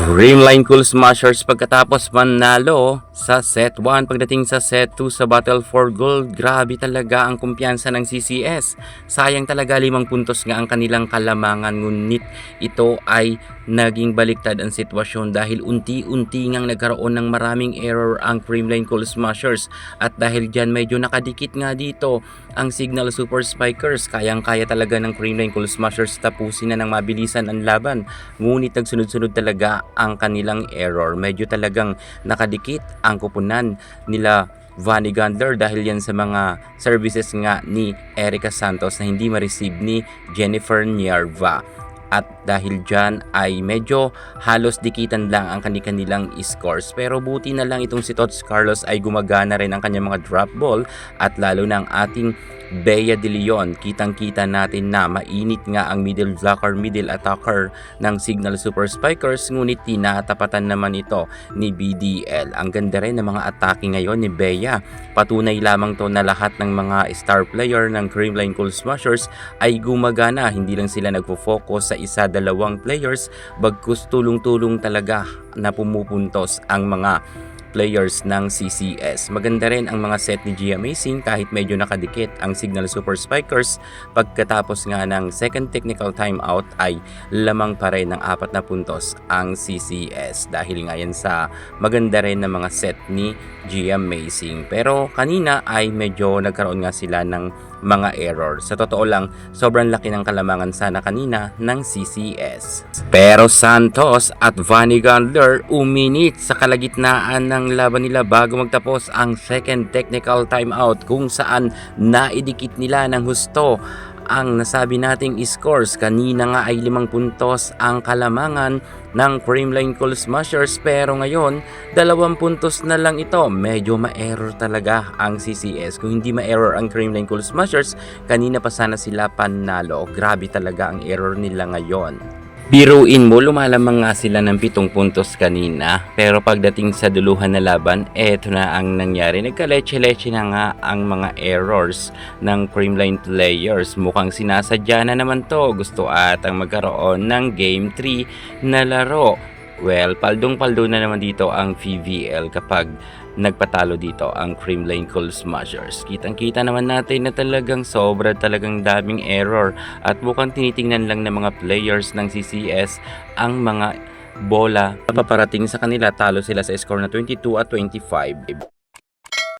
Creamline Cool Smashers pagkatapos manalo sa set 1 pagdating sa set 2 sa Battle for Gold. Grabe talaga ang kumpiyansa ng CCS. Sayang talaga 5 puntos nga ang kanilang kalamangan, ngunit ito ay naging baliktad ang sitwasyon dahil unti-unti ngang nagkaroon ng maraming error ang Creamline Cool Smashers, at dahil dyan medyo nakadikit nga dito ang Signal Super Spikers. Kayang-kaya talaga ng Creamline Cool Smashers tapusin na ng mabilisan ang laban, ngunit nagsunod-sunod talaga ang kanilang error. Medyo talagang nakadikit ang kupunan nila Vanny Gandler dahil yan sa mga services nga ni Erica Santos na hindi ma-receive ni Jennifer Nierva. At dahil dyan ay medyo halos dikitan lang ang kanilang scores. Pero buti na lang itong si Tots Carlos ay gumagana rin ang kanyang mga drop ball, at lalo ng ating Bea de Leon. Kitang-kita natin na mainit nga ang middle blocker, middle attacker ng Signal Super Spikers, ngunit tinatapatan naman ito ni BDL. Ang ganda rin ng mga atake ngayon ni Bea. Patunay lamang to na lahat ng mga star player ng Creamline Cool Smashers ay gumagana. Hindi lang sila nagfo-focus sa isa, dalawang players, bagkus tulong-tulong talaga na pumupuntos ang mga players ng CCS. Maganda rin ang mga set ni Gia Amazing kahit medyo nakadikit ang Signal Super Spikers. Pagkatapos nga ng second technical timeout ay lamang pa rin ng 4 na puntos ang CCS dahil nga yan sa maganda rin na mga set ni Gia Amazing. Pero kanina ay medyo nagkaroon nga sila ng mga error. Sa totoo lang, sobrang laki ng kalamangan sana kanina ng CCS. Pero Santos at Vanny Gandler uminit sa kalagitnaan ng laban nila bago magtapos ang second technical timeout, kung saan naidikit nila ng husto ang nasabi nating scores. Kanina nga ay 5 puntos ang kalamangan ng Creamline Cool Smashers, pero ngayon 2 puntos na lang ito. Medyo ma-error talaga ang CCS. Kung hindi ma-error ang Creamline Cool Smashers, kanina pa sana sila panalo. Grabe talaga ang error nila ngayon. Biruin mo, lumalamang nga sila ng 7 puntos kanina, pero pagdating sa duluhan na laban, eto na ang nangyari. Nagka-leche-leche na nga ang mga errors ng Creamline players. Mukhang sinasadya na naman to. Gusto atang magkaroon ng Game 3 na laro. Well, paldong-paldo na naman dito ang VVL kapag nagpatalo dito ang Creamline Cool Smashers. Kitang-kita naman natin na talagang talagang daming error, at mukhang tinitingnan lang ng mga players ng CCS ang mga bola paparating sa kanila. Talo sila sa score na 22-25.